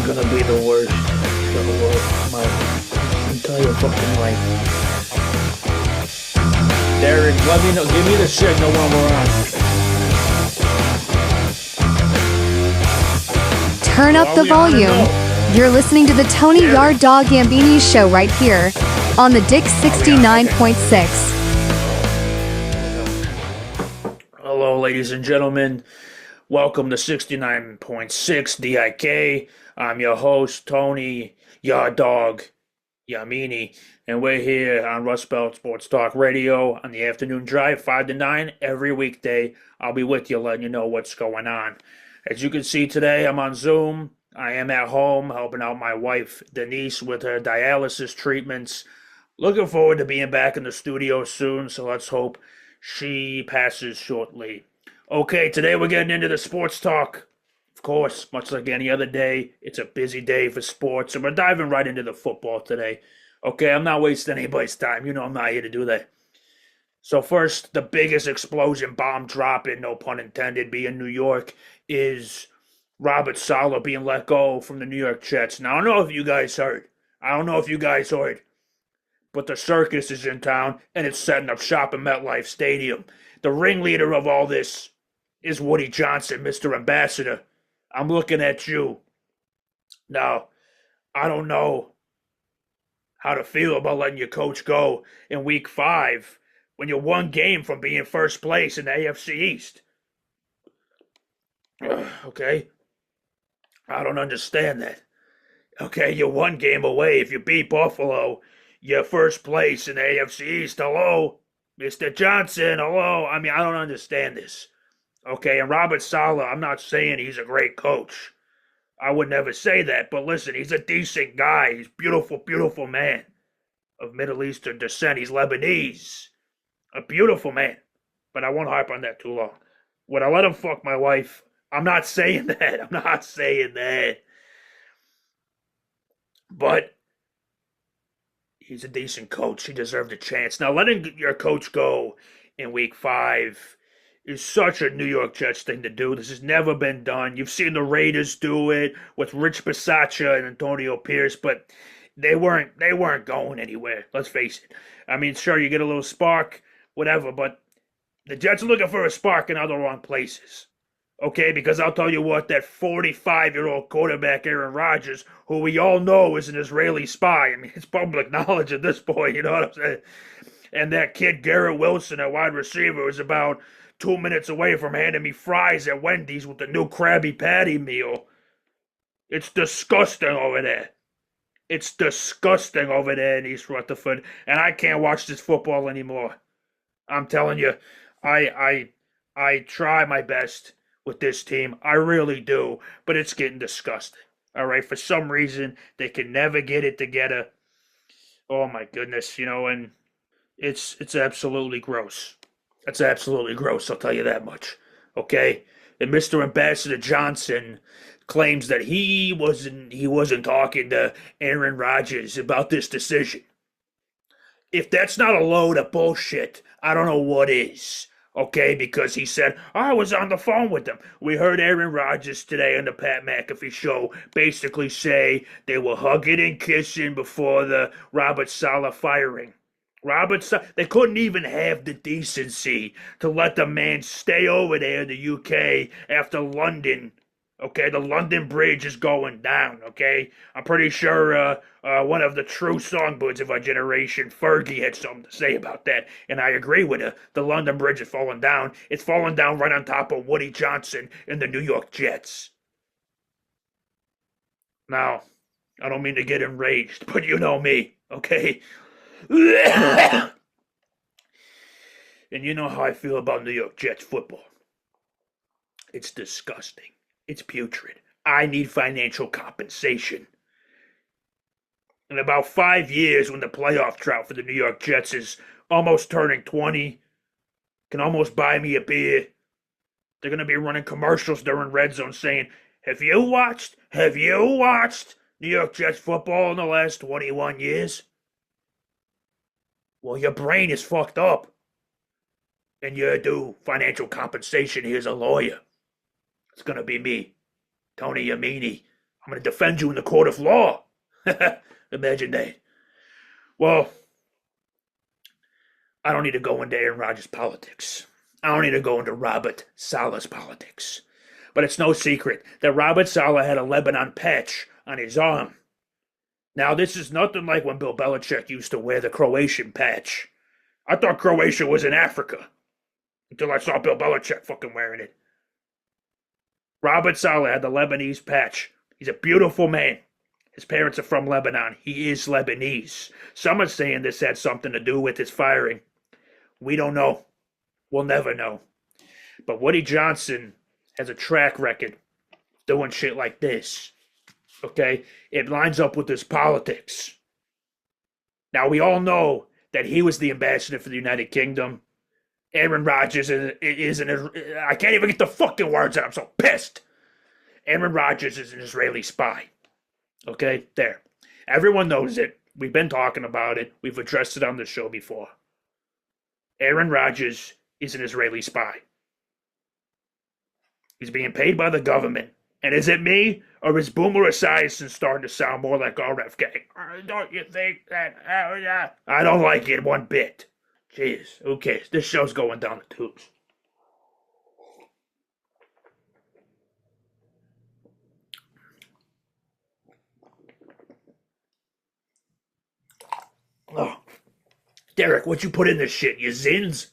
gonna be the worst of the world my entire fucking life. Derek, let me know. Give me the signal when we're on. Turn up the volume. You're listening to the Tony Yard Dawg Yambini show right here on the Dick 69.6. Hello, ladies and gentlemen. Welcome to 69.6 DIK. I'm your host, Tony Yard Dawg Yambini, and we're here on RUSTBELT Sports Talk Radio on the afternoon drive, 5 to 9, every weekday. I'll be with you, letting you know what's going on. As you can see today, I'm on Zoom. I am at home helping out my wife, Denise, with her dialysis treatments. Looking forward to being back in the studio soon, so let's hope she passes shortly. Okay, today we're getting into the sports talk. Of course, much like any other day, it's a busy day for sports, and we're diving right into the football today. Okay, I'm not wasting anybody's time. You know I'm not here to do that. So first, the biggest explosion, bomb dropping, no pun intended, being New York, is Robert Saleh being let go from the New York Jets. Now, I don't know if you guys heard. But the circus is in town, and it's setting up shop in MetLife Stadium. The ringleader of all this is Woody Johnson, Mr. Ambassador. I'm looking at you. Now, I don't know how to feel about letting your coach go in Week 5 when you're one game from being first place in the AFC East. Okay? I don't understand that. Okay, you're one game away. If you beat Buffalo, you're first place in the AFC East. Hello? Mr. Johnson, hello? I don't understand this. Okay, and Robert Saleh, I'm not saying he's a great coach. I would never say that, but listen, he's a decent guy. He's a beautiful, beautiful man of Middle Eastern descent. He's Lebanese. A beautiful man. But I won't harp on that too long. Would I let him fuck my wife? I'm not saying that. But he's a decent coach. He deserved a chance. Now, letting your coach go in Week 5 is such a New York Jets thing to do. This has never been done. You've seen the Raiders do it with Rich Bisaccia and Antonio Pierce, but they weren't going anywhere. Let's face it. Sure, you get a little spark, whatever, but the Jets are looking for a spark in other wrong places. Okay, because I'll tell you what, that 45-year-old quarterback, Aaron Rodgers, who we all know is an Israeli spy. It's public knowledge at this point, you know what I'm saying? And that kid, Garrett Wilson, a wide receiver, is about 2 minutes away from handing me fries at Wendy's with the new Krabby Patty meal. It's disgusting over there. It's disgusting over there in East Rutherford, and I can't watch this football anymore. I'm telling you, I try my best with this team. I really do, but it's getting disgusting. All right, for some reason, they can never get it together. Oh my goodness, and it's absolutely gross. It's absolutely gross, I'll tell you that much. Okay? And Mr. Ambassador Johnson claims that he wasn't talking to Aaron Rodgers about this decision. If that's not a load of bullshit, I don't know what is. Okay, because he said, I was on the phone with them. We heard Aaron Rodgers today on the Pat McAfee show basically say they were hugging and kissing before the Robert Saleh firing. They couldn't even have the decency to let the man stay over there in the UK after London. Okay, the London Bridge is going down, okay? I'm pretty sure one of the true songbirds of our generation, Fergie, had something to say about that, and I agree with her. The London Bridge is falling down. It's falling down right on top of Woody Johnson and the New York Jets. Now, I don't mean to get enraged, but you know me, okay? And you know how I feel about New York Jets football. It's disgusting. It's putrid. I need financial compensation. In about 5 years, when the playoff drought for the New York Jets is almost turning 20, can almost buy me a beer, they're going to be running commercials during Red Zone saying, Have you watched New York Jets football in the last 21 years? Well, your brain is fucked up. And you're due financial compensation. Here's a lawyer. It's going to be me, Tony Yambini. I'm going to defend you in the court of law. Imagine that. Well, I don't need to go into Aaron Rodgers' politics. I don't need to go into Robert Saleh's politics. But it's no secret that Robert Saleh had a Lebanon patch on his arm. Now, this is nothing like when Bill Belichick used to wear the Croatian patch. I thought Croatia was in Africa until I saw Bill Belichick fucking wearing it. Robert Saleh had the Lebanese patch. He's a beautiful man. His parents are from Lebanon. He is Lebanese. Some are saying this had something to do with his firing. We don't know. We'll never know. But Woody Johnson has a track record doing shit like this. Okay? It lines up with his politics. Now, we all know that he was the ambassador for the United Kingdom. Aaron Rodgers isn't. I can't even get the fucking words out. I'm so pissed. Aaron Rodgers is an Israeli spy. Okay? There. Everyone knows it. We've been talking about it. We've addressed it on the show before. Aaron Rodgers is an Israeli spy. He's being paid by the government. And is it me, or is Boomer Esiason starting to sound more like RFK? Don't you think that? I don't like it one bit. Jeez, who cares? This show's going down the tubes. Oh, Derek, what you put in this shit? You zins?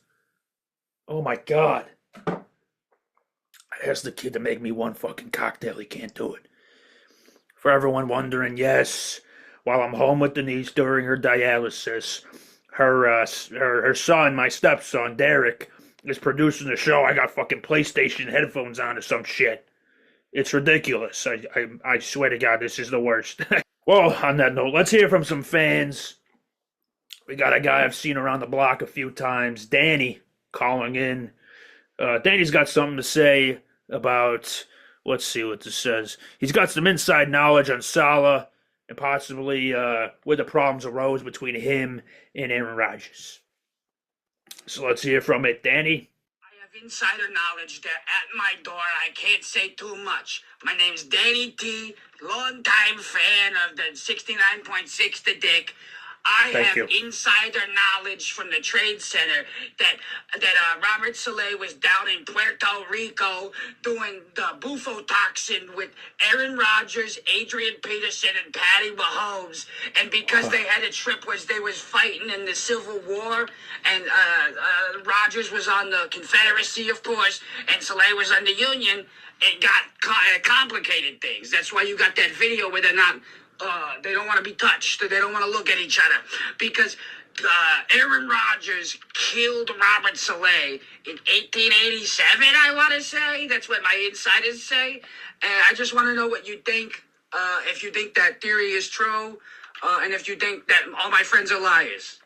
Oh my god. I asked the kid to make me one fucking cocktail. He can't do it. For everyone wondering, yes, while I'm home with Denise during her dialysis, her son, my stepson, Derek, is producing the show. I got fucking PlayStation headphones on or some shit. It's ridiculous. I swear to God, this is the worst. Well, on that note, let's hear from some fans. We got a guy I've seen around the block a few times, Danny, calling in. Danny's got something to say about, let's see what this says. He's got some inside knowledge on Saleh and possibly where the problems arose between him and Aaron Rodgers. So let's hear from it, Danny. I have insider knowledge that at my door I can't say too much. My name's Danny T, longtime fan of the 69.6 The Dick. I Thank have you. insider knowledge from the Trade Center that Robert Saleh was down in Puerto Rico doing the bufotoxin with Aaron Rodgers, Adrian Peterson, and Patty Mahomes. And because they had a trip where they was fighting in the Civil War, and Rodgers was on the Confederacy, of course, and Saleh was on the Union, it got complicated things. That's why you got that video where they're not... they don't want to be touched. They don't want to look at each other. Because Aaron Rodgers killed Robert Saleh in 1887, I want to say. That's what my insiders say. And I just want to know what you think, if you think that theory is true, and if you think that all my friends are liars.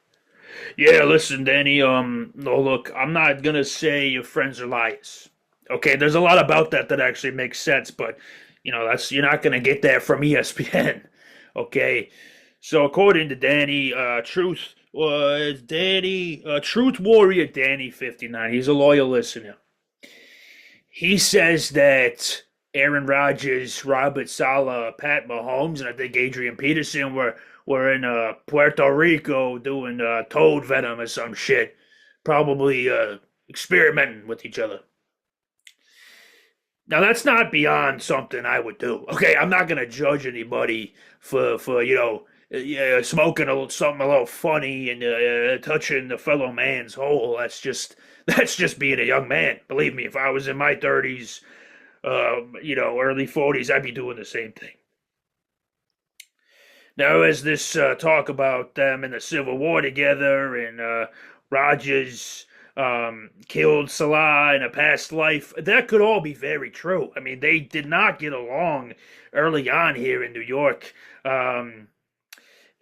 Yeah, listen, Danny, no, look, I'm not going to say your friends are liars. Okay, there's a lot about that actually makes sense, but, you know, you're not going to get that from ESPN. Okay, so according to Danny, Truth Warrior Danny 59, he's a loyal listener. He says that Aaron Rodgers, Robert Saleh, Pat Mahomes, and I think Adrian Peterson were in Puerto Rico doing toad venom or some shit, probably experimenting with each other. Now, that's not beyond something I would do. Okay, I'm not going to judge anybody for smoking something a little funny and touching the fellow man's hole. That's just being a young man. Believe me, if I was in my 30s, early 40s, I'd be doing the same thing. Now, as this talk about them in the Civil War together and Rodgers... killed Salah in a past life. That could all be very true. I mean, they did not get along early on here in New York.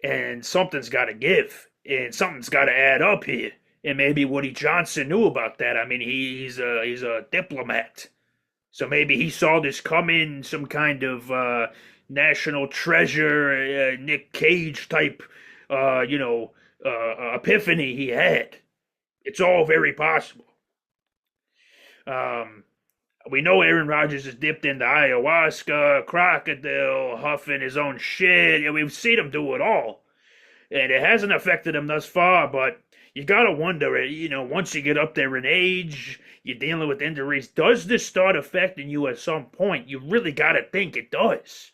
And something's got to give. And something's got to add up here. And maybe Woody Johnson knew about that. I mean, he's a diplomat. So maybe he saw this coming, some kind of national treasure, Nick Cage type, epiphany he had. It's all very possible. We know Aaron Rodgers is dipped into ayahuasca, crocodile, huffing his own shit. We've seen him do it all. And it hasn't affected him thus far, but you gotta wonder, once you get up there in age, you're dealing with injuries, does this start affecting you at some point? You really gotta think it does.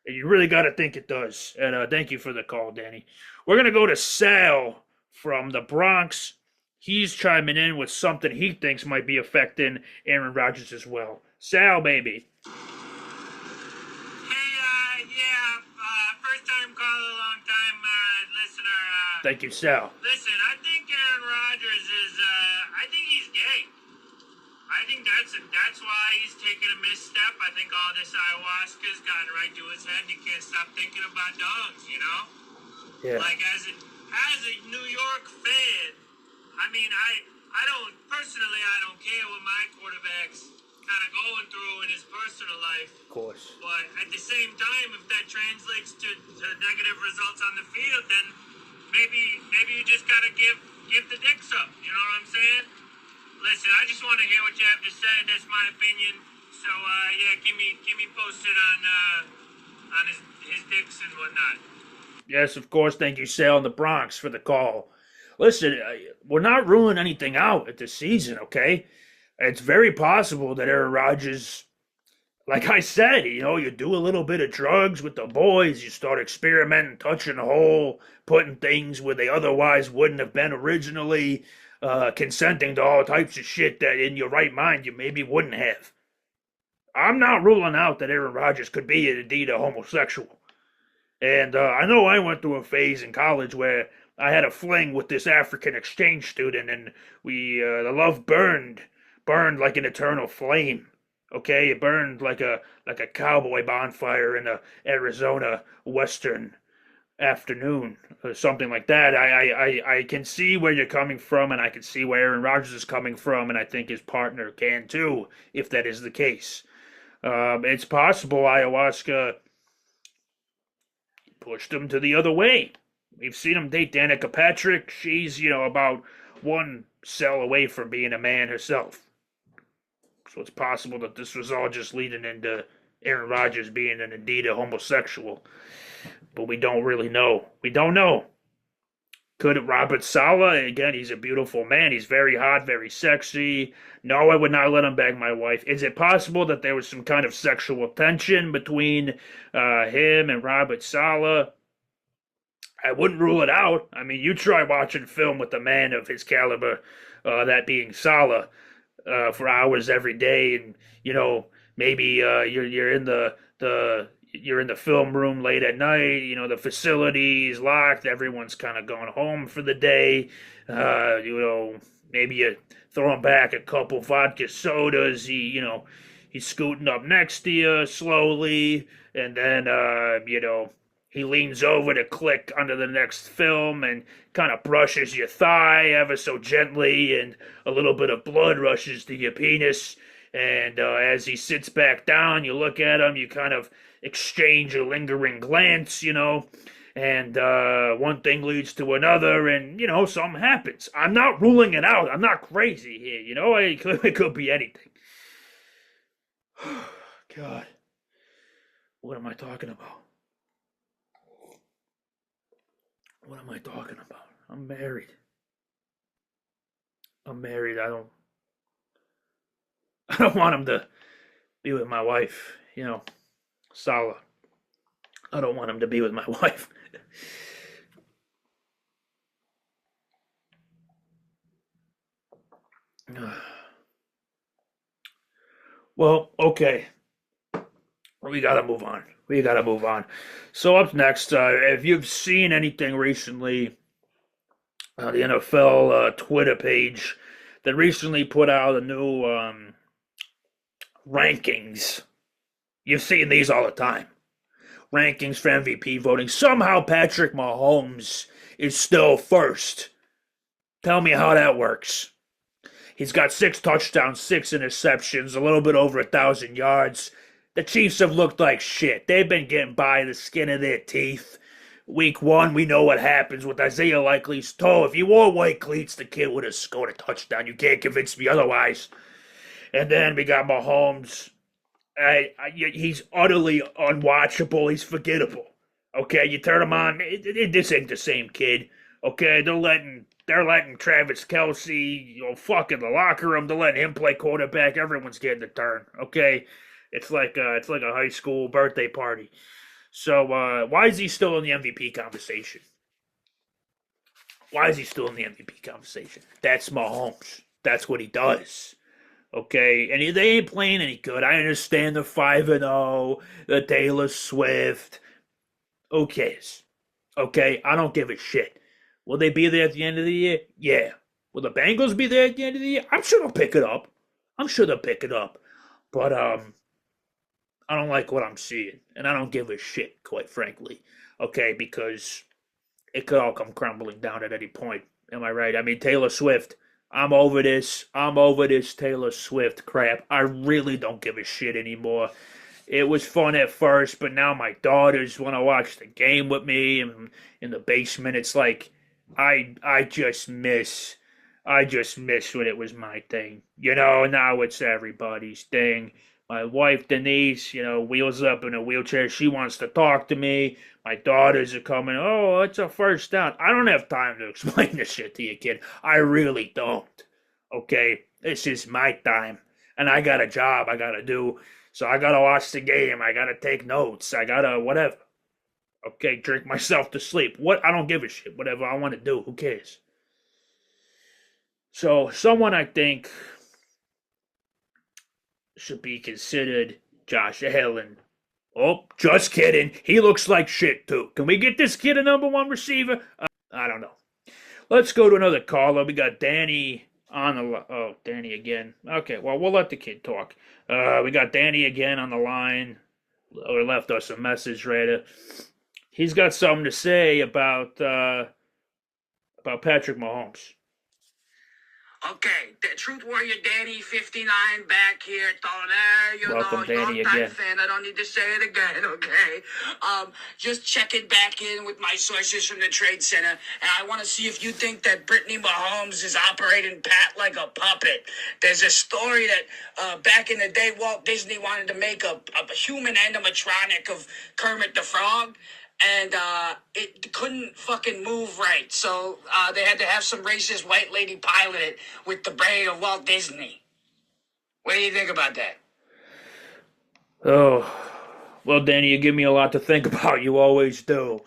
You really gotta think it does. And thank you for the call, Danny. We're gonna go to Sal from the Bronx. He's chiming in with something he thinks might be affecting Aaron Rodgers as well. Sal, baby. Hey, yeah, first time caller, long time listener. Thank you, Sal. Listen, I think Aaron Rodgers is, I think he's gay. I think that's why he's taking a misstep. I think all this ayahuasca's gotten right to his head. You can't stop thinking about dogs, you know? Yeah. Like, as a New York fan, I mean, I don't care what my quarterback's kind of going through in his personal life. Of course. But at the same time, if that translates to negative results on the field, then maybe you just gotta give the dicks up. You know what I'm saying? Listen, I just want to hear what you have to say. That's my opinion. So yeah, keep me posted on his dicks and whatnot. Yes, of course. Thank you, Sal in the Bronx, for the call. Listen, we're not ruling anything out at this season, okay? It's very possible that Aaron Rodgers, like I said, you do a little bit of drugs with the boys, you start experimenting, touching the hole, putting things where they otherwise wouldn't have been originally, consenting to all types of shit that in your right mind you maybe wouldn't have. I'm not ruling out that Aaron Rodgers could be indeed a homosexual. And I know I went through a phase in college where I had a fling with this African exchange student, and the love burned like an eternal flame. Okay, it burned like a cowboy bonfire in a Arizona western afternoon, or something like that. I can see where you're coming from, and I can see where Aaron Rodgers is coming from, and I think his partner can too, if that is the case. It's possible ayahuasca pushed him to the other way. We've seen him date Danica Patrick. She's, about one cell away from being a man herself. So it's possible that this was all just leading into Aaron Rodgers being indeed a homosexual. But we don't really know. We don't know. Could Robert Saleh, again, he's a beautiful man. He's very hot, very sexy. No, I would not let him bang my wife. Is it possible that there was some kind of sexual tension between him and Robert Saleh? I wouldn't rule it out. I mean, you try watching film with a man of his caliber, that being Saleh, for hours every day, and maybe you're in the film room late at night. The facility's locked. Everyone's kind of going home for the day. Maybe you throw him back a couple vodka sodas. He's scooting up next to you slowly, and then he leans over to click under the next film and kind of brushes your thigh ever so gently, and a little bit of blood rushes to your penis. And as he sits back down, you look at him, you kind of exchange a lingering glance, and one thing leads to another, and, something happens. I'm not ruling it out. I'm not crazy here, it could be anything. God, what am I talking about? What am I talking about? I'm married. I don't want him to be with my wife, Saleh. I don't want him to be with my wife. Well, okay. We gotta move on. So up next, if you've seen anything recently, the NFL Twitter page that recently put out a new rankings. You've seen these all the time. Rankings for MVP voting. Somehow Patrick Mahomes is still first. Tell me how that works. He's got 6 touchdowns, 6 interceptions, a little bit over 1,000 yards. The Chiefs have looked like shit. They've been getting by the skin of their teeth. Week 1, we know what happens with Isaiah Likely's toe. If he wore white cleats, the kid would have scored a touchdown. You can't convince me otherwise. And then we got Mahomes. He's utterly unwatchable. He's forgettable. Okay, you turn him on. This ain't the same kid. Okay, they're letting Travis Kelce, fuck in the locker room. They're letting him play quarterback. Everyone's getting a turn. Okay, it's like a high school birthday party. So why is he still in the MVP conversation? Why is he still in the MVP conversation? That's Mahomes. That's what he does. Okay, and they ain't playing any good. I understand the 5-0, the Taylor Swift. Who cares? Okay, I don't give a shit. Will they be there at the end of the year? Yeah. Will the Bengals be there at the end of the year? I'm sure they'll pick it up. But I don't like what I'm seeing, and I don't give a shit, quite frankly. Okay, because it could all come crumbling down at any point. Am I right? I mean, Taylor Swift. I'm over this. I'm over this Taylor Swift crap. I really don't give a shit anymore. It was fun at first, but now my daughters want to watch the game with me in the basement. It's like I just miss when it was my thing. Now it's everybody's thing. My wife Denise, wheels up in a wheelchair. She wants to talk to me. My daughters are coming. Oh, it's a first down. I don't have time to explain this shit to you, kid. I really don't. Okay? This is my time. And I got a job I got to do. So I got to watch the game. I got to take notes. I got to whatever. Okay? Drink myself to sleep. What? I don't give a shit. Whatever I want to do. Who cares? So someone I think should be considered Josh Allen. Oh, just kidding. He looks like shit, too. Can we get this kid a number one receiver? I don't know. Let's go to another caller. We got Danny on the... Oh, Danny again. Okay, well, we'll let the kid talk. We got Danny again on the line. Or left us a message, rather. He's got something to say about Patrick Mahomes. Okay, the Truth Warrior Danny 59 back here, Welcome, Danny, long-time again. fan. I don't need to say it again, okay? Just checking back in with my sources from the Trade Center, and I want to see if you think that Brittany Mahomes is operating Pat like a puppet. There's a story that back in the day, Walt Disney wanted to make a human animatronic of Kermit the Frog, and it couldn't fucking move right. So they had to have some racist white lady pilot it with the brain of Walt Disney. What do you think about that? Oh, well, Danny, you give me a lot to think about. You always do.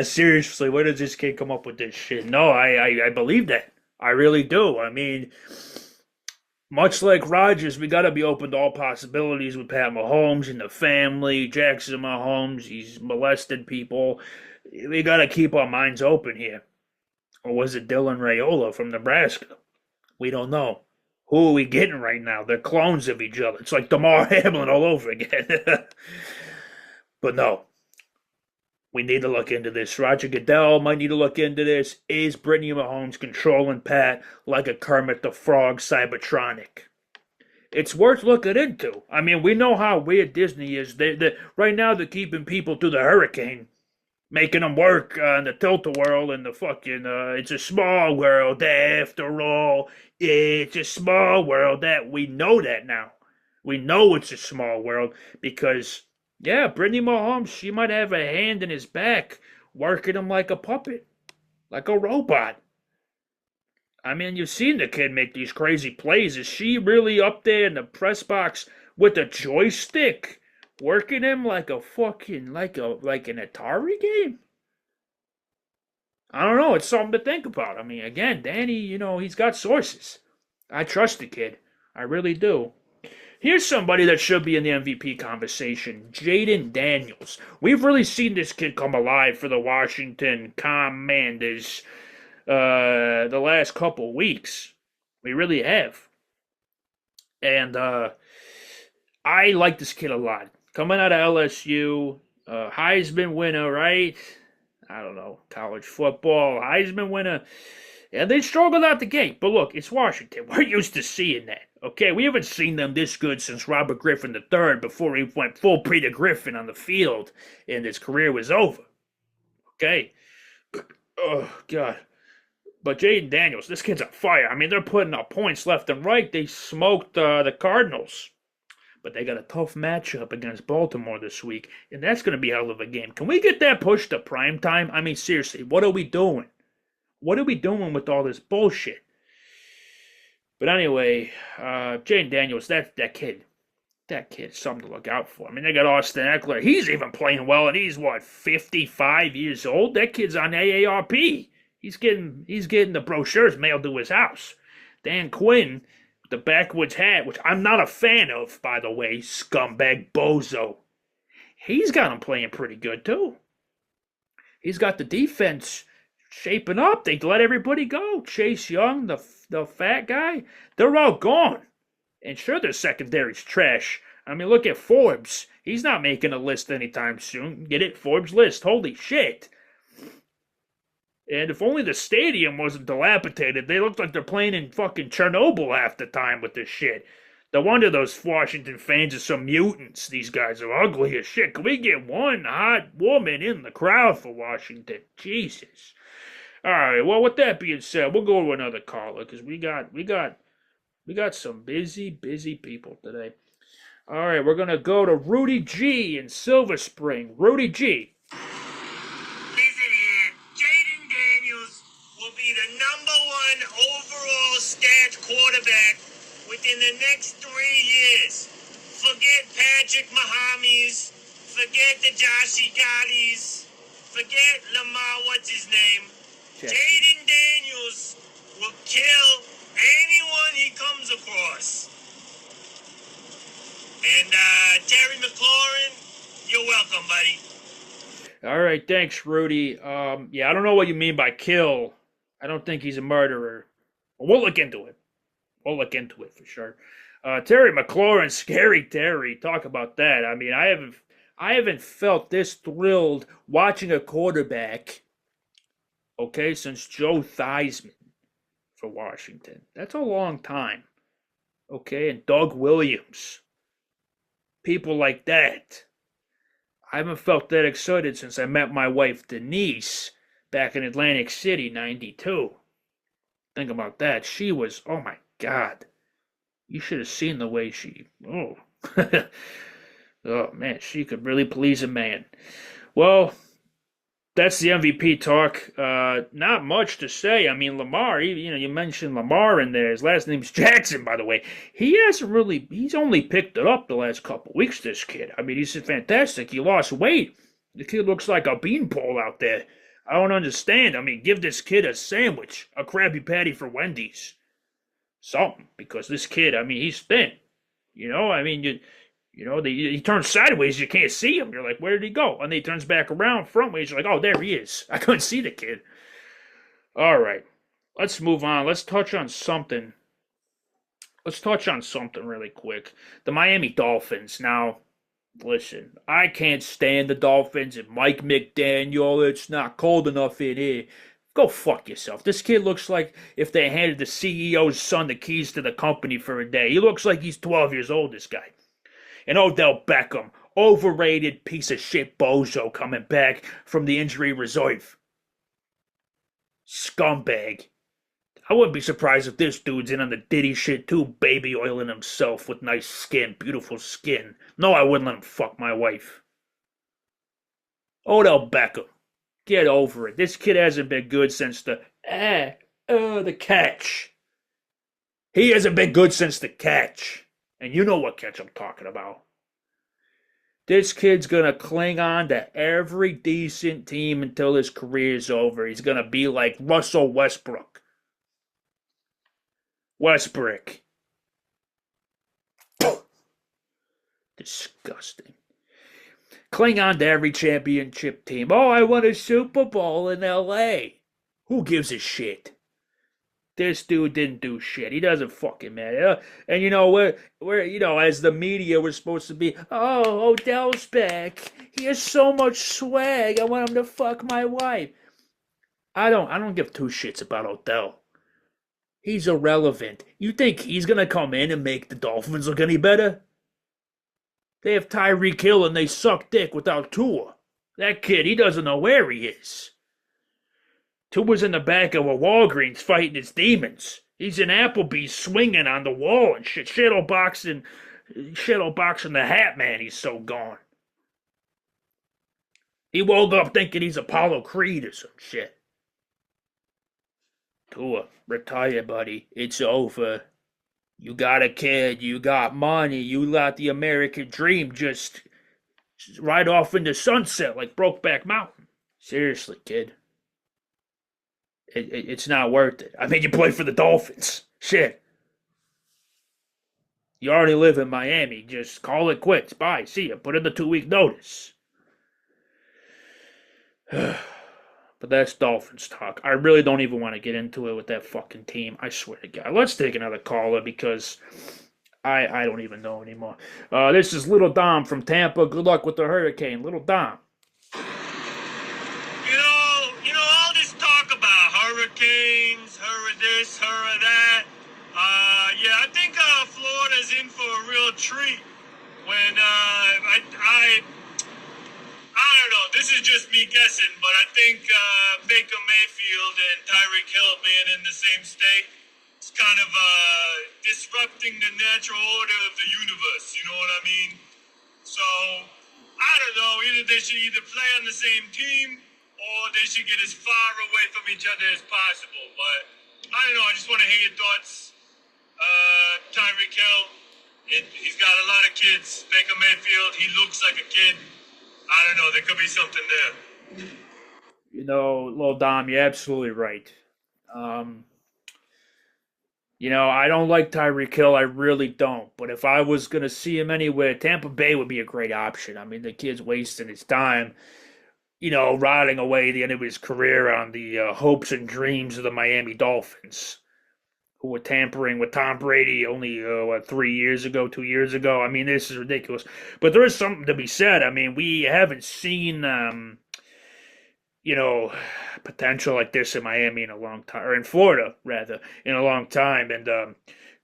Seriously, where does this kid come up with this shit? No, I believe that. I really do. I mean, much like Rodgers, we got to be open to all possibilities with Pat Mahomes and the family. Jackson Mahomes, he's molested people. We got to keep our minds open here. Or was it Dylan Raiola from Nebraska? We don't know. Who are we getting right now? They're clones of each other. It's like Damar Hamlin all over again. But no. We need to look into this. Roger Goodell might need to look into this. Is Brittany Mahomes controlling Pat like a Kermit the Frog Cybertronic? It's worth looking into. I mean, we know how weird Disney is. Right now they're keeping people through the hurricane. Making them work in the tilt-a-whirl and the fucking, it's a small world after all. It's a small world. That we know that now. We know it's a small world because... Yeah, Brittany Mahomes, she might have a hand in his back, working him like a puppet, like a robot. I mean, you've seen the kid make these crazy plays. Is she really up there in the press box with a joystick, working him like a fucking, like an Atari game? I don't know. It's something to think about. I mean, again, Danny, he's got sources. I trust the kid. I really do. Here's somebody that should be in the MVP conversation, Jaden Daniels. We've really seen this kid come alive for the Washington Commanders the last couple weeks. We really have. And I like this kid a lot. Coming out of LSU, Heisman winner, right? I don't know, college football, Heisman winner. And they struggled out the gate. But look, it's Washington. We're used to seeing that. Okay, we haven't seen them this good since Robert Griffin III before he went full Peter Griffin on the field and his career was over. Okay. Oh, God. But Jaden Daniels, this kid's on fire. I mean, they're putting up points left and right. They smoked the Cardinals. But they got a tough matchup against Baltimore this week, and that's going to be a hell of a game. Can we get that pushed to prime time? I mean, seriously, what are we doing? What are we doing with all this bullshit? But anyway, Jaden Daniels, that kid's something to look out for. I mean, they got Austin Eckler. He's even playing well, and he's, 55 years old? That kid's on AARP. He's getting the brochures mailed to his house. Dan Quinn, the backwoods hat, which I'm not a fan of, by the way, scumbag bozo. He's got him playing pretty good, too. He's got the defense shaping up. They let everybody go. Chase Young, the fat guy, they're all gone. And sure, their secondary's trash. I mean, look at Forbes. He's not making a list anytime soon. Get it? Forbes list. Holy shit. And if only the stadium wasn't dilapidated, they look like they're playing in fucking Chernobyl half the time with this shit. No wonder those Washington fans are some mutants. These guys are ugly as shit. Can we get one hot woman in the crowd for Washington? Jesus. All right. Well, with that being said, we'll go to another caller because we got some busy people today. All right, we're gonna go to Rudy G in Silver Spring. Rudy G. Listen here, Jaden Daniels will be the #1 overall stats quarterback within the next 3 years. Forget Patrick Mahomes. Forget the Joshy Gottis. Forget Lamar, what's his name? Jaden Daniels will kill anyone he comes across. And Terry McLaurin, you're welcome, buddy. All right, thanks, Rudy. Yeah, I don't know what you mean by kill. I don't think he's a murderer. We'll look into it. We'll look into it for sure. Terry McLaurin, scary Terry. Talk about that. I mean, I haven't felt this thrilled watching a quarterback, okay, since Joe Theismann for Washington. That's a long time. Okay, and Doug Williams. People like that. I haven't felt that excited since I met my wife Denise back in Atlantic City, 92. Think about that. She was, oh my God. You should have seen the way she, oh. Oh man, she could really please a man. Well, that's the MVP talk. Not much to say. I mean, Lamar, you mentioned Lamar in there. His last name's Jackson, by the way. He's only picked it up the last couple weeks, this kid. I mean, he's fantastic. He lost weight. The kid looks like a beanpole out there. I don't understand. I mean, give this kid a sandwich, a Krabby Patty for Wendy's. Something, because this kid, I mean, he's thin. I mean, he turns sideways, you can't see him. You're like, where did he go? And then he turns back around frontways. You're like, oh, there he is. I couldn't see the kid. All right, let's move on. Let's touch on something. Really quick. The Miami Dolphins. Now, listen, I can't stand the Dolphins and Mike McDaniel. It's not cold enough in here. Go fuck yourself. This kid looks like if they handed the CEO's son the keys to the company for a day. He looks like he's 12 years old, this guy. And Odell Beckham, overrated piece of shit bozo coming back from the injury reserve. Scumbag. I wouldn't be surprised if this dude's in on the Diddy shit too, baby oiling himself with nice skin, beautiful skin. No, I wouldn't let him fuck my wife. Odell Beckham, get over it. This kid hasn't been good since the catch. He hasn't been good since the catch. And you know what catch I'm talking about. This kid's going to cling on to every decent team until his career's over. He's going to be like Russell Westbrook. Disgusting. Cling on to every championship team. Oh, I won a Super Bowl in L.A. Who gives a shit? This dude didn't do shit. He doesn't fucking matter. And we're as the media, we're supposed to be, oh, Odell's back. He has so much swag. I want him to fuck my wife. I don't give two shits about Odell. He's irrelevant. You think he's gonna come in and make the Dolphins look any better? They have Tyreek Hill and they suck dick without Tua. That kid, he doesn't know where he is. Two was in the back of a Walgreens fighting his demons. He's in Applebee's swinging on the wall and shit. Shadowboxing the Hat Man. He's so gone. He woke up thinking he's Apollo Creed or some shit. Tua, retire, buddy. It's over. You got a kid. You got money. You let the American dream just ride off into sunset like Brokeback Mountain. Seriously, kid. It's not worth it. I mean, you play for the Dolphins. Shit. You already live in Miami. Just call it quits. Bye. See ya. Put in the 2-week notice. But that's Dolphins talk. I really don't even want to get into it with that fucking team. I swear to God. Let's take another caller because I don't even know anymore. This is Little Dom from Tampa. Good luck with the hurricane. Little Dom. All this talk about hurricanes, this, that. I think Florida's in for a real treat. When I don't know. This is just me guessing, but I think Baker Mayfield and Tyreek Hill being in the same state is kind of disrupting the natural order of the universe. You know what I mean? So I don't know. They should either play on the same team or they should get as far away from each other as possible. But I don't know. I just want to hear your thoughts. Tyreek Hill, he's got a lot of kids. Baker Mayfield, he looks like a kid. I don't know. There could be something there. Lil Dom, you're absolutely right. I don't like Tyreek Hill. I really don't. But if I was going to see him anywhere, Tampa Bay would be a great option. I mean, the kid's wasting his time, rotting away the end of his career on the hopes and dreams of the Miami Dolphins, who were tampering with Tom Brady only, 2 years ago. I mean, this is ridiculous. But there is something to be said. I mean, we haven't seen, potential like this in Miami in a long time, or in Florida, rather, in a long time. And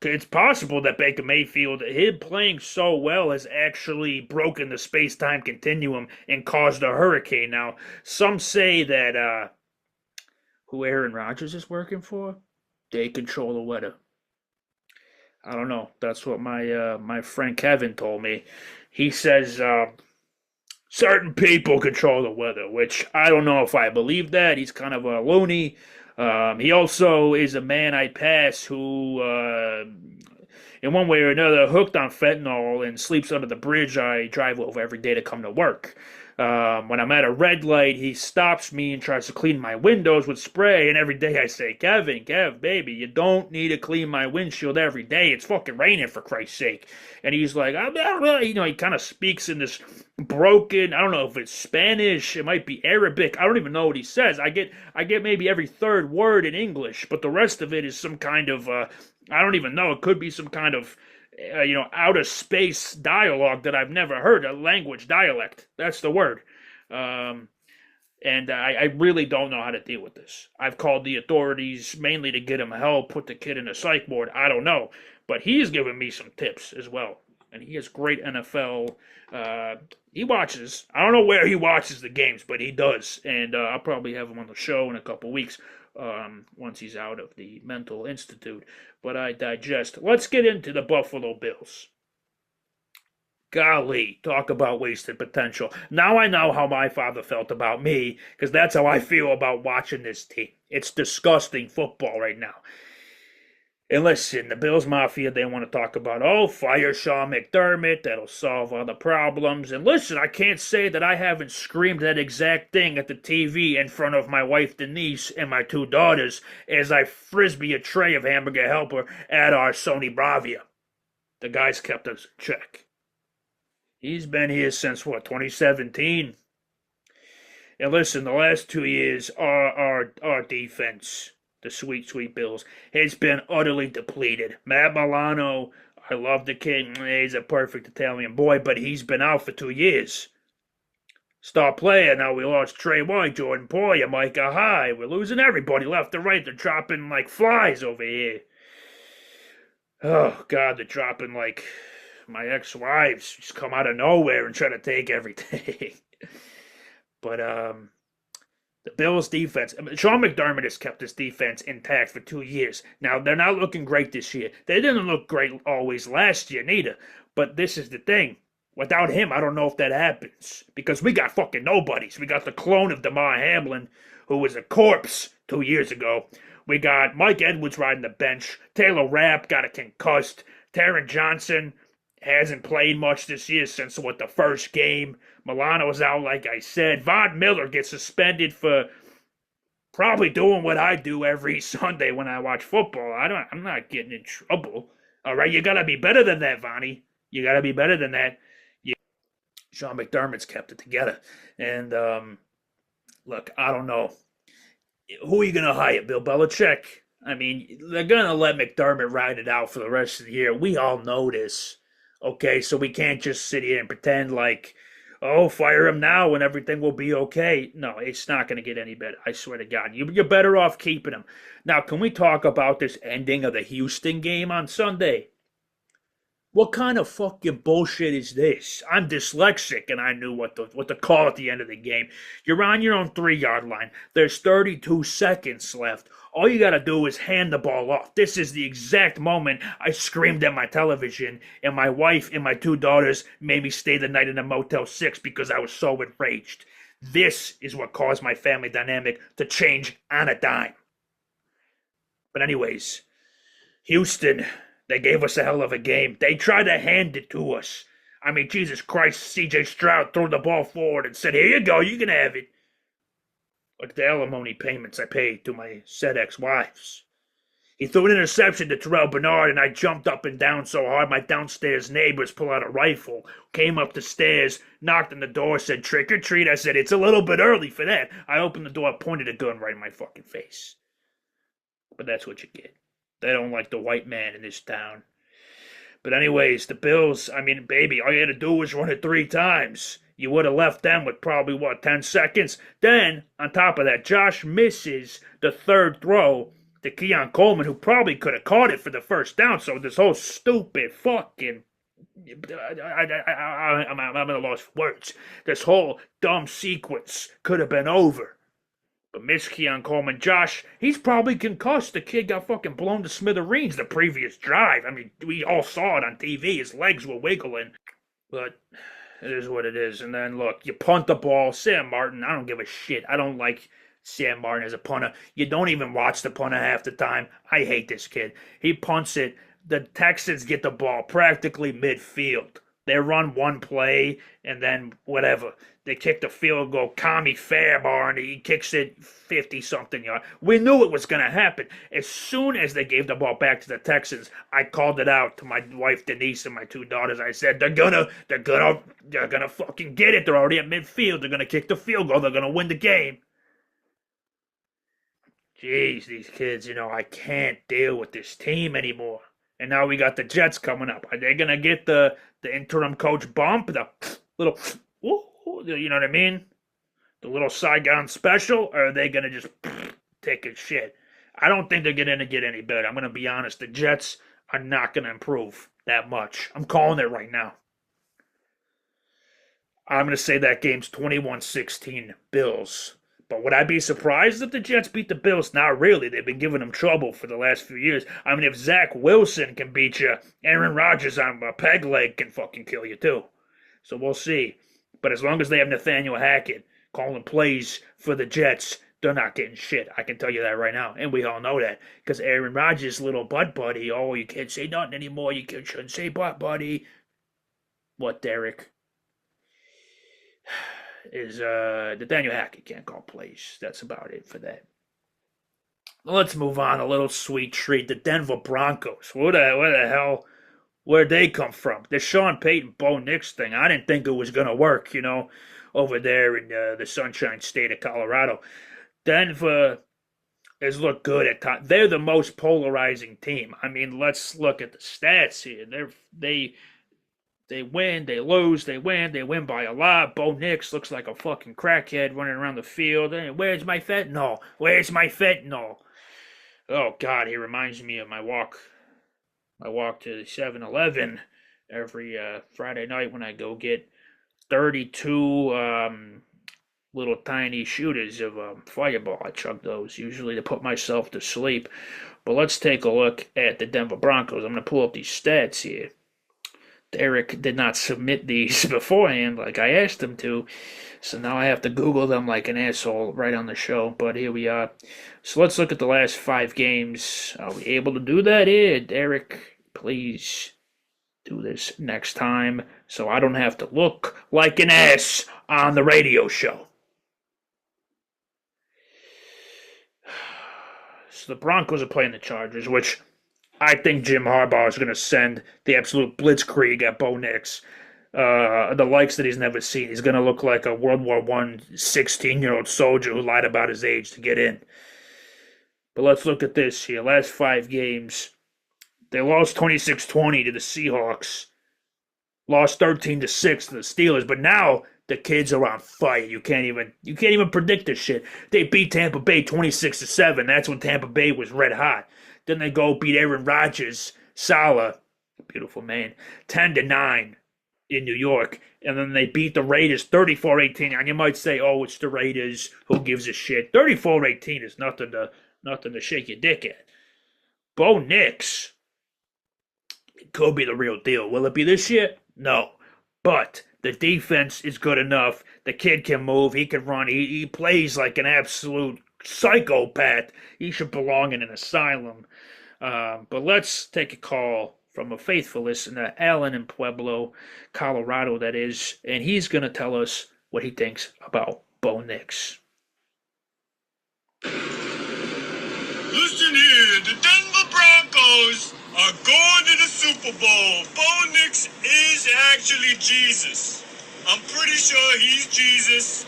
it's possible that Baker Mayfield, him playing so well, has actually broken the space-time continuum and caused a hurricane. Now, some say that who Aaron Rodgers is working for, they control the weather. I don't know. That's what my friend Kevin told me. He says certain people control the weather, which I don't know if I believe that. He's kind of a loony. He also is a man I pass who, in one way or another, hooked on fentanyl and sleeps under the bridge I drive over every day to come to work. When I'm at a red light, he stops me and tries to clean my windows with spray. And every day I say, Kev, baby, you don't need to clean my windshield every day. It's fucking raining, for Christ's sake. And he's like, I'm not really, he kind of speaks in this broken, I don't know if it's Spanish, it might be Arabic. I don't even know what he says. I get maybe every third word in English, but the rest of it is some kind of, I don't even know. It could be some kind of outer space dialogue that I've never heard, a language dialect. That's the word. And I really don't know how to deal with this. I've called the authorities mainly to get him help, put the kid in a psych ward. I don't know. But he's given me some tips as well. And he has great NFL. He watches. I don't know where he watches the games, but he does. And I'll probably have him on the show in a couple weeks. Once he's out of the mental institute. But I digest. Let's get into the Buffalo Bills. Golly, talk about wasted potential. Now I know how my father felt about me, because that's how I feel about watching this team. It's disgusting football right now. And listen, the Bills Mafia, they want to talk about, fire Sean McDermott, that'll solve all the problems. And listen, I can't say that I haven't screamed that exact thing at the TV in front of my wife Denise and my 2 daughters as I frisbee a tray of hamburger helper at our Sony Bravia. The guy's kept us in check. He's been here since, 2017? And listen, the last 2 years, our defense, the sweet Bills, has been utterly depleted. Matt Milano, I love the kid. He's a perfect Italian boy, but he's been out for 2 years. Star player, now we lost Trey White, Jordan Poyer, Micah Hyde. We're losing everybody left and right. They're dropping like flies over here. Oh, God, they're dropping like my ex-wives. Just come out of nowhere and try to take everything. But, The Bills' defense. I mean, Sean McDermott has kept his defense intact for 2 years. Now, they're not looking great this year. They didn't look great always last year, neither. But this is the thing. Without him, I don't know if that happens. Because we got fucking nobodies. We got the clone of DeMar Hamlin, who was a corpse 2 years ago. We got Mike Edwards riding the bench. Taylor Rapp got a concussed. Taron Johnson hasn't played much this year since, the first game. Milano's out, like I said. Von Miller gets suspended for probably doing what I do every Sunday when I watch football. I'm not getting in trouble. All right, you got to be better than that, Vonnie. You got to be better than that. Sean McDermott's kept it together. And, look, I don't know. Who are you going to hire? Bill Belichick? I mean, they're going to let McDermott ride it out for the rest of the year. We all know this. Okay, so we can't just sit here and pretend like, oh, fire him now and everything will be okay. No, it's not going to get any better. I swear to God. You're better off keeping him. Now, can we talk about this ending of the Houston game on Sunday? What kind of fucking bullshit is this? I'm dyslexic and I knew what to call at the end of the game. You're on your own 3-yard line. There's 32 seconds left. All you gotta do is hand the ball off. This is the exact moment I screamed at my television, and my wife and my 2 daughters made me stay the night in a Motel 6 because I was so enraged. This is what caused my family dynamic to change on a dime. But anyways, Houston, they gave us a hell of a game. They tried to hand it to us. I mean, Jesus Christ, C.J. Stroud threw the ball forward and said, here you go, you can have it. Like the alimony payments I paid to my said ex-wives. He threw an interception to Terrell Bernard, and I jumped up and down so hard my downstairs neighbors pulled out a rifle, came up the stairs, knocked on the door, said, trick or treat. I said, it's a little bit early for that. I opened the door, pointed a gun right in my fucking face. But that's what you get. They don't like the white man in this town. But anyways, the Bills, I mean, baby, all you had to do was run it 3 times. You would have left them with probably, 10 seconds? Then, on top of that, Josh misses the 3rd throw to Keon Coleman, who probably could have caught it for the first down. So this whole stupid fucking... I'm at a loss for words. This whole dumb sequence could have been over. But miss Keon Coleman. Josh, he's probably concussed. The kid got fucking blown to smithereens the previous drive. I mean, we all saw it on TV. His legs were wiggling. But it is what it is. And then, look, you punt the ball. Sam Martin, I don't give a shit. I don't like Sam Martin as a punter. You don't even watch the punter half the time. I hate this kid. He punts it. The Texans get the ball practically midfield. They run one play, and then whatever. They kick the field goal. Kami Fairbairn, he kicks it 50-something yard. We knew it was going to happen. As soon as they gave the ball back to the Texans, I called it out to my wife Denise and my 2 daughters. I said, they're gonna fucking get it. They're already at midfield. They're gonna kick the field goal. They're gonna win the game. Jeez, these kids, I can't deal with this team anymore. And now we got the Jets coming up. Are they going to get the interim coach bump? The little, you know what I mean? The little Saigon special? Or are they going to just take a shit? I don't think they're going to get any better. I'm going to be honest. The Jets are not going to improve that much. I'm calling it right now. I'm going to say that game's 21-16 Bills. But would I be surprised if the Jets beat the Bills? Not really. They've been giving them trouble for the last few years. I mean, if Zach Wilson can beat you, Aaron Rodgers on a peg leg can fucking kill you too. So we'll see. But as long as they have Nathaniel Hackett calling plays for the Jets, they're not getting shit. I can tell you that right now. And we all know that. Because Aaron Rodgers' little butt buddy, oh, you can't say nothing anymore. You shouldn't say butt buddy. What, Derek? Is Nathaniel Hackett can't call plays. That's about it for that. Let's move on. A little sweet treat. The Denver Broncos. Where the hell? Where'd they come from? The Sean Payton, Bo Nix thing. I didn't think it was going to work, over there in the Sunshine State of Colorado. Denver has looked good at times. They're the most polarizing team. I mean, let's look at the stats here. They win, they lose, they win by a lot. Bo Nix looks like a fucking crackhead running around the field. Hey, where's my fentanyl? Where's my fentanyl? Oh, God, he reminds me of my walk to the 7-Eleven every Friday night when I go get 32 little tiny shooters of Fireball. I chug those usually to put myself to sleep. But let's take a look at the Denver Broncos. I'm going to pull up these stats here. Derek did not submit these beforehand like I asked him to, so now I have to Google them like an asshole right on the show, but here we are. So let's look at the last 5 games. Are we able to do that here? Derek, please do this next time so I don't have to look like an ass on the radio show. So the Broncos are playing the Chargers, which I think Jim Harbaugh is going to send the absolute blitzkrieg at Bo Nix. The likes that he's never seen. He's going to look like a World War I 16-year-old soldier who lied about his age to get in. But let's look at this here. Last 5 games, they lost 26-20 to the Seahawks. Lost 13-6 to the Steelers. But now the kids are on fire. You can't even predict this shit. They beat Tampa Bay 26-7. That's when Tampa Bay was red hot. Then they go beat Aaron Rodgers, Saleh, beautiful man, 10-9 in New York. And then they beat the Raiders 34-18. And you might say, oh, it's the Raiders. Who gives a shit? 34-18 is nothing to shake your dick at. Bo Nix, it could be the real deal. Will it be this year? No. But the defense is good enough. The kid can move. He can run. He plays like an absolute psychopath. He should belong in an asylum. But let's take a call from a faithful listener, Alan in Pueblo, Colorado, that is, and he's going to tell us what he thinks about Bo Nix. Listen here, the Denver Broncos are going to the Super Bowl. Bo Nix is actually Jesus. I'm pretty sure he's Jesus.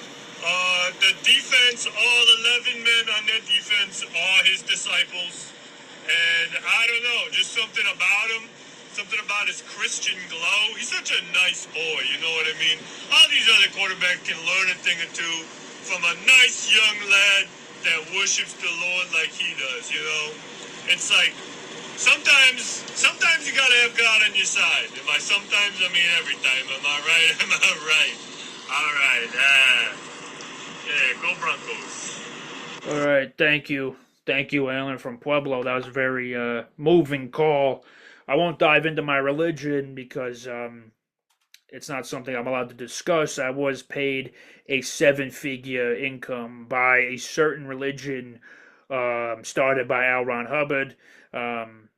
The defense, all 11 men on their defense are his disciples. And I don't know, just something about him, something about his Christian glow. He's such a nice boy, you know what I mean? All these other quarterbacks can learn a thing or two from a nice young lad that worships the Lord like he does, you know? It's like, sometimes you gotta have God on your side. And by sometimes, I mean every time. Am I right? Am I right? All right, yeah, go Broncos. All right, thank you. Thank you, Alan from Pueblo. That was a very moving call. I won't dive into my religion because it's not something I'm allowed to discuss. I was paid a 7-figure income by a certain religion started by L. Ron Hubbard, and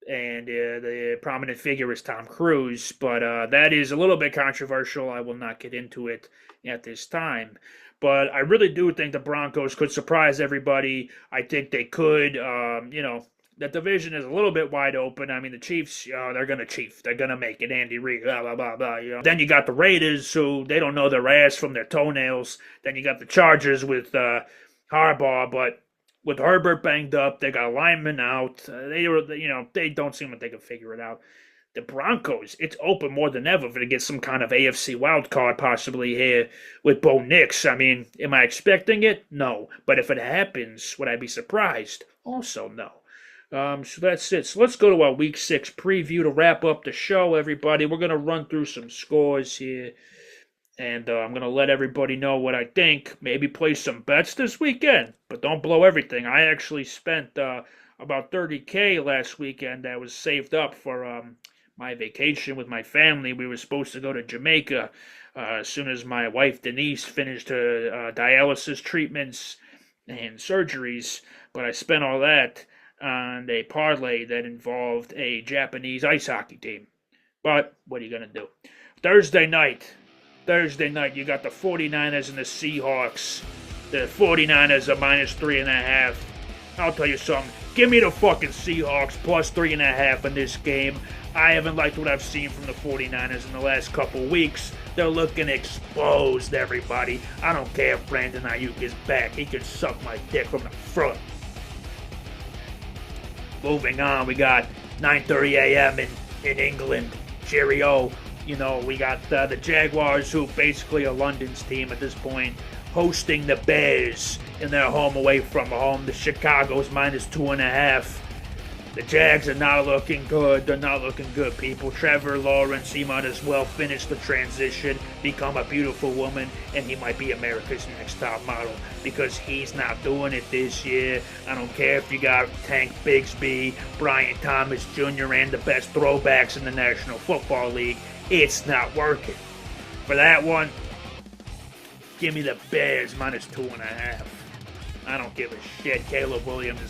the prominent figure is Tom Cruise. But that is a little bit controversial. I will not get into it at this time. But I really do think the Broncos could surprise everybody. I think they could. That division is a little bit wide open. I mean, the Chiefs, they're going to chief. They're going to make it. Andy Reid, blah, blah, blah, blah. Then you got the Raiders, who they don't know their ass from their toenails. Then you got the Chargers with Harbaugh. But with Herbert banged up, they got linemen out. They don't seem like they can figure it out. The Broncos, it's open more than ever to get some kind of AFC wild card possibly here with Bo Nix. I mean, am I expecting it? No. But if it happens, would I be surprised? Also, no. So that's it. So let's go to our Week 6 preview to wrap up the show, everybody. We're going to run through some scores here. And I'm going to let everybody know what I think. Maybe play some bets this weekend. But don't blow everything. I actually spent about $30K last weekend that was saved up for my vacation with my family. We were supposed to go to Jamaica as soon as my wife Denise finished her dialysis treatments and surgeries. But I spent all that on a parlay that involved a Japanese ice hockey team. But what are you going to do? Thursday night, you got the 49ers and the Seahawks. The 49ers are minus 3.5. I'll tell you something. Give me the fucking Seahawks plus 3.5 in this game. I haven't liked what I've seen from the 49ers in the last couple weeks. They're looking exposed, everybody. I don't care if Brandon Ayuk is back. He can suck my dick from the front. Moving on, we got 9:30 a.m. in England. Cheerio. We got the Jaguars, who basically are London's team at this point, hosting the Bears in their home away from home. The Chicago's minus 2.5. The Jags are not looking good. They're not looking good, people. Trevor Lawrence, he might as well finish the transition. become a beautiful woman, and he might be America's next top model, because he's not doing it this year. I don't care if you got Tank Bigsby, Brian Thomas Jr., and the best throwbacks in the National Football League. It's not working. For that one, give me the Bears -2.5. I don't give a shit. Caleb Williams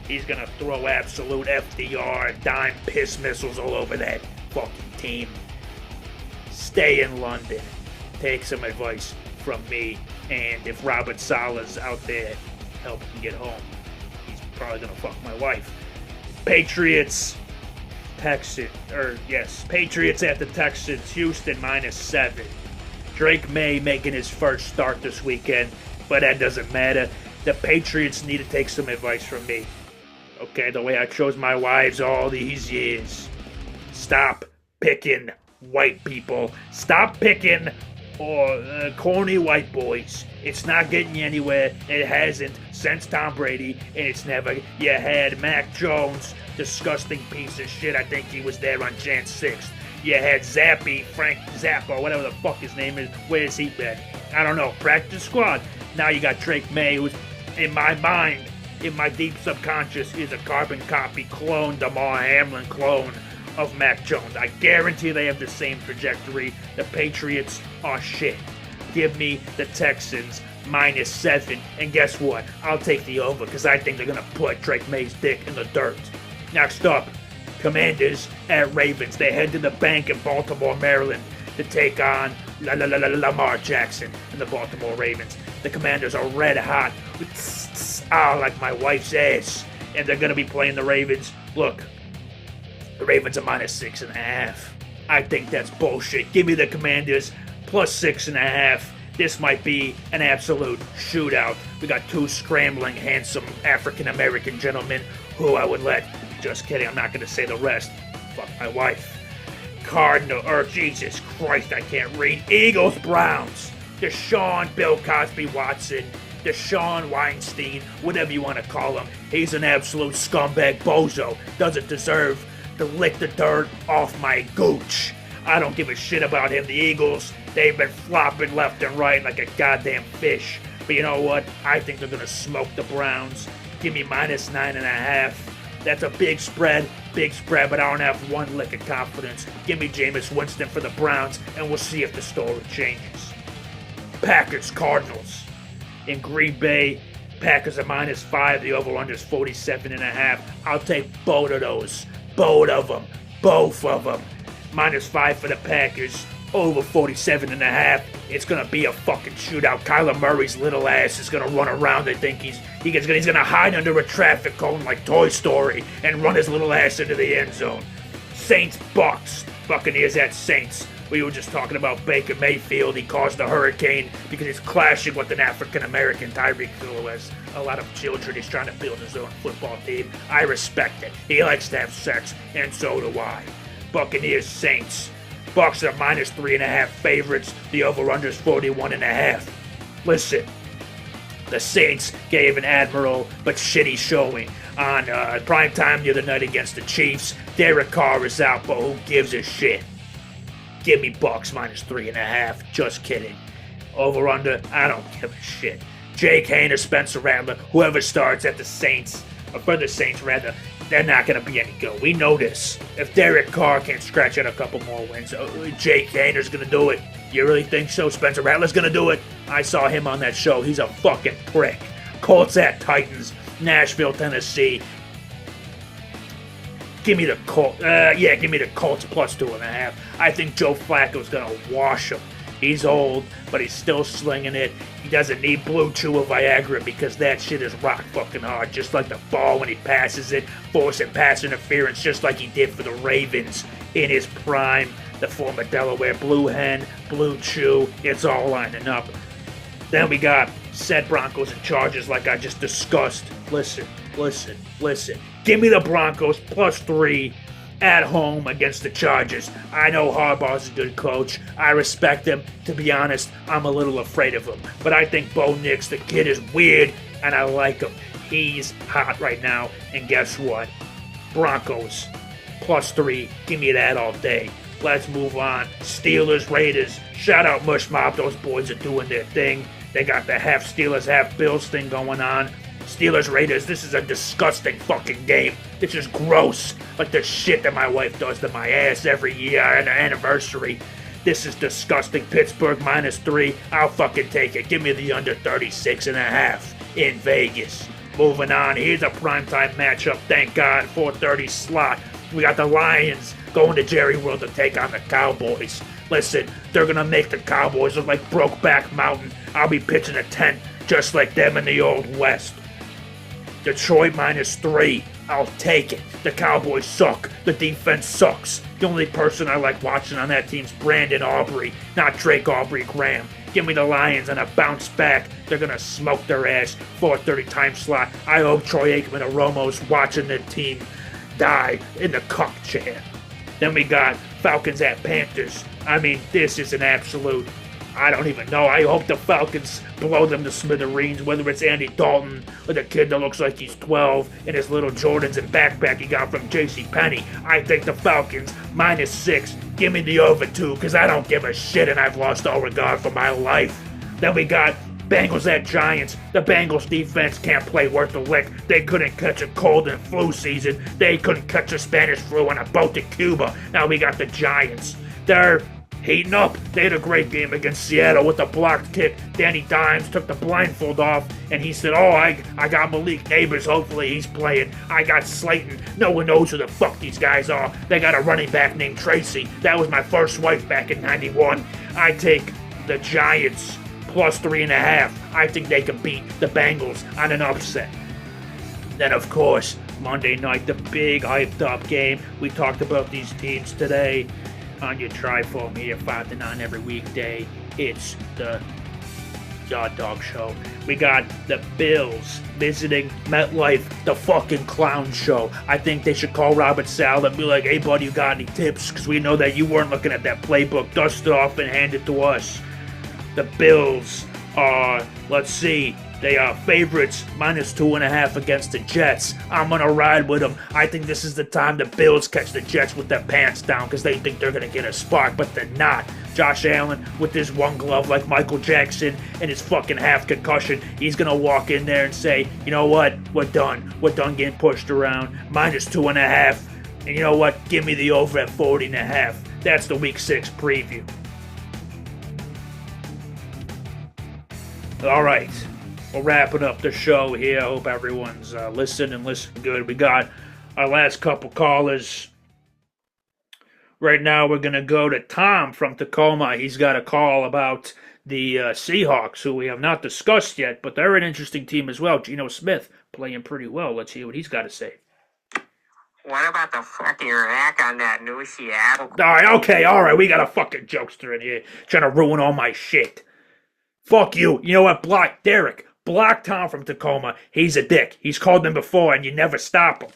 he's gonna throw absolute FDR dime piss missiles all over that fucking team. Stay in London. Take some advice from me. And if Robert Saleh's out there helping get home, he's probably gonna fuck my wife. Patriots at the Texans. Houston -7. Drake May making his first start this weekend, but that doesn't matter. The Patriots need to take some advice from me. Okay, the way I chose my wives all these years. Stop picking white people. Stop picking corny white boys. It's not getting you anywhere. It hasn't since Tom Brady, and it's never. You had Mac Jones, disgusting piece of shit. I think he was there on Jan 6th. You had Frank Zappa, whatever the fuck his name is. Where's he been? I don't know. Practice squad. Now you got Drake May, who's, in my mind, in my deep subconscious, is a carbon copy clone, Damar Hamlin clone of Mac Jones. I guarantee they have the same trajectory. The Patriots are shit. Give me the Texans -7. And guess what? I'll take the over, because I think they're going to put Drake May's dick in the dirt. Next up, Commanders at Ravens. They head to the bank in Baltimore, Maryland to take on Lamar Jackson and the Baltimore Ravens. The Commanders are red hot. Like my wife's ass. And they're going to be playing the Ravens. Look, the Ravens are -6.5. I think that's bullshit. Give me the Commanders +6.5. This might be an absolute shootout. We got two scrambling, handsome African-American gentlemen who I would let. Just kidding, I'm not going to say the rest. Fuck my wife. Jesus Christ, I can't read. Eagles, Browns. Deshaun, Bill Cosby, Watson. Deshaun Weinstein, whatever you want to call him. He's an absolute scumbag bozo. Doesn't deserve to lick the dirt off my gooch. I don't give a shit about him. The Eagles, they've been flopping left and right like a goddamn fish. But you know what? I think they're going to smoke the Browns. Give me -9.5. That's a big spread, but I don't have one lick of confidence. Give me Jameis Winston for the Browns, and we'll see if the story changes. Packers, Cardinals. In Green Bay, Packers are -5. The over-under is 47.5. I'll take both of those. Both of them. -5 for the Packers. Over 47.5. It's gonna be a fucking shootout. Kyler Murray's little ass is gonna run around. I think he's gonna hide under a traffic cone like Toy Story and run his little ass into the end zone. Saints, Bucks. Buccaneers at Saints. We were just talking about Baker Mayfield. He caused a hurricane because he's clashing with an African-American. Tyreek Hill has a lot of children. He's trying to build his own football team. I respect it. He likes to have sex, and so do I. Buccaneers, Saints. Bucks are -3.5 favorites. The over-under is 41.5. Listen, the Saints gave an admirable but shitty showing on prime time the other night against the Chiefs. Derek Carr is out, but who gives a shit? Give me Bucks -3.5. Just kidding. Over-under, I don't give a shit. Jake Hain or Spencer Rattler, whoever starts at the Saints, or for the Saints rather, they're not going to be any good. We know this. If Derek Carr can't scratch out a couple more wins, Jake Hayner's going to do it. You really think so? Spencer Rattler's going to do it? I saw him on that show. He's a fucking prick. Colts at Titans. Nashville, Tennessee. Give me the Colts. Give me the Colts +2.5. I think Joe Flacco's going to wash them. He's old, but he's still slinging it. He doesn't need Blue Chew or Viagra because that shit is rock fucking hard. Just like the ball when he passes it, forcing pass interference, just like he did for the Ravens in his prime. The former Delaware Blue Hen, Blue Chew, it's all lining up. Then we got said Broncos and Chargers like I just discussed. Listen. Give me the Broncos +3. At home against the Chargers. I know Harbaugh's a good coach. I respect him. To be honest, I'm a little afraid of him. But I think Bo Nix, the kid, is weird, and I like him. He's hot right now. And guess what? Broncos +3. Give me that all day. Let's move on. Steelers, Raiders. Shout out Mush Mob. Those boys are doing their thing. They got the half Steelers, half Bills thing going on. Steelers, Raiders, this is a disgusting fucking game. This is gross. Like the shit that my wife does to my ass every year on the anniversary. This is disgusting. Pittsburgh -3. I'll fucking take it. Give me the under 36.5 in Vegas. Moving on. Here's a primetime matchup. Thank God. 4:30 slot. We got the Lions going to Jerry World to take on the Cowboys. Listen, they're going to make the Cowboys look like Brokeback Mountain. I'll be pitching a tent just like them in the Old West. Detroit -3. I'll take it. The Cowboys suck. The defense sucks. The only person I like watching on that team's Brandon Aubrey, not Drake Aubrey Graham. Give me the Lions on a bounce back. They're going to smoke their ass. 4:30 time slot. I hope Troy Aikman of Romo's watching the team die in the cuck chair. Then we got Falcons at Panthers. I mean, this is an absolute... I don't even know. I hope the Falcons blow them to smithereens, whether it's Andy Dalton or the kid that looks like he's 12 in his little Jordans and backpack he got from JCPenney. I think the Falcons -6. Give me the over 2, because I don't give a shit and I've lost all regard for my life. Then we got Bengals at Giants. The Bengals defense can't play worth a lick. They couldn't catch a cold and flu season. They couldn't catch a Spanish flu on a boat to Cuba. Now we got the Giants. They're heating up. They had a great game against Seattle with the blocked kick. Danny Dimes took the blindfold off, and he said, oh, I got Malik Neighbors. Hopefully he's playing. I got Slayton. No one knows who the fuck these guys are. They got a running back named Tracy. That was my first wife back in 91. I take the Giants +3.5. I think they can beat the Bengals on an upset. Then, of course, Monday night, the big hyped up game. We talked about these teams today on your Tri-Foam here, 5 to 9 every weekday. It's the Yard Dog Show. We got the Bills visiting MetLife, the fucking clown show. I think they should call Robert Saleh and be like, hey, buddy, you got any tips? Because we know that you weren't looking at that playbook. Dust it off and hand it to us. The Bills are, let's see, they are favorites, -2.5 against the Jets. I'm going to ride with them. I think this is the time the Bills catch the Jets with their pants down because they think they're going to get a spark, but they're not. Josh Allen with his one glove like Michael Jackson and his fucking half concussion. He's going to walk in there and say, you know what? We're done. We're done getting pushed around. -2.5. And you know what? Give me the over at 40.5. That's the Week 6 preview. All right. We're wrapping up the show here. I hope everyone's listening good. We got our last couple callers. Right now, we're going to go to Tom from Tacoma. He's got a call about the Seahawks, who we have not discussed yet, but they're an interesting team as well. Geno Smith playing pretty well. Let's hear what he's got to say. What about the fucking rack on that new Seattle? All right. We got a fucking jokester in here trying to ruin all my shit. Fuck you. You know what? Block Derek. Block Tom from Tacoma. He's a dick. He's called them before, and you never stop him.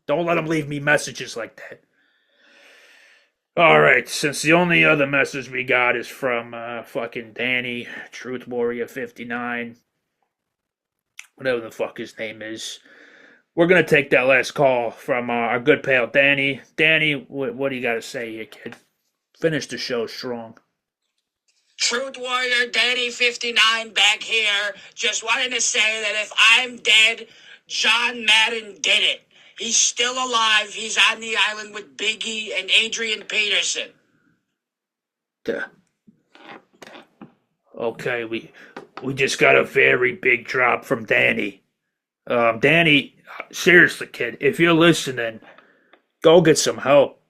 Don't let him leave me messages like that. All right, since the only other message we got is from fucking Danny, Truth Warrior 59, whatever the fuck his name is, we're going to take that last call from our good pal Danny. Danny, what do you got to say here, kid? Finish the show strong. Truth Warrior Danny 59 back here. Just wanted to say that if I'm dead, John Madden did it. He's still alive. He's on the island with Biggie and Adrian Peterson. Okay, we just got a very big drop from Danny. Danny, seriously, kid, if you're listening, go get some help.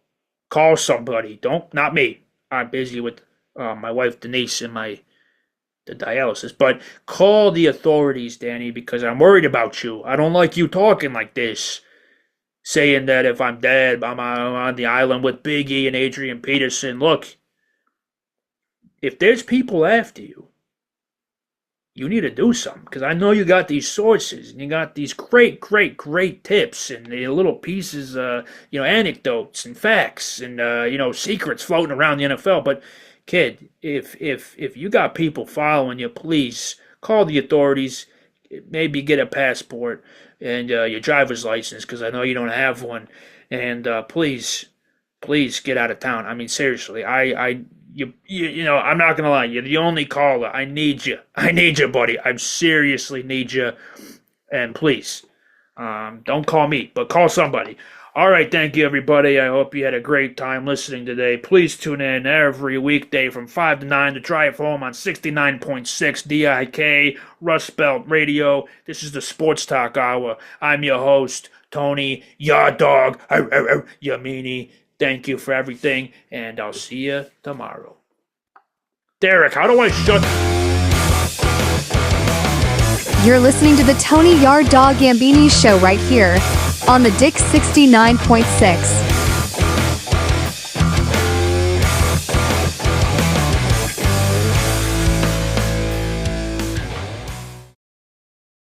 Call somebody. Not me. I'm busy with my wife Denise and the dialysis. But call the authorities, Danny, because I'm worried about you. I don't like you talking like this, saying that if I'm dead, I'm on the island with Biggie and Adrian Peterson. Look, if there's people after you, you need to do something, because I know you got these sources and you got these great tips and the little pieces, anecdotes and facts and secrets floating around the NFL. But kid, if you got people following you, please call the authorities. Maybe get a passport and your driver's license, because I know you don't have one. And please please get out of town. I mean, seriously, you know, I'm not gonna lie, you're the only caller. I need you. I need you, buddy. I seriously need you. And please, don't call me, but call somebody. All right, thank you, everybody. I hope you had a great time listening today. Please tune in every weekday from 5 to 9 to Drive Home on 69.6 DIK, Rust Belt Radio. This is the Sports Talk Hour. I'm your host, Tony, your dog, Yambini. Thank you for everything, and I'll see you tomorrow. Derek, how do I shut... You're listening to the Tony Dawg Yambini Show right here on the Dick 69.6.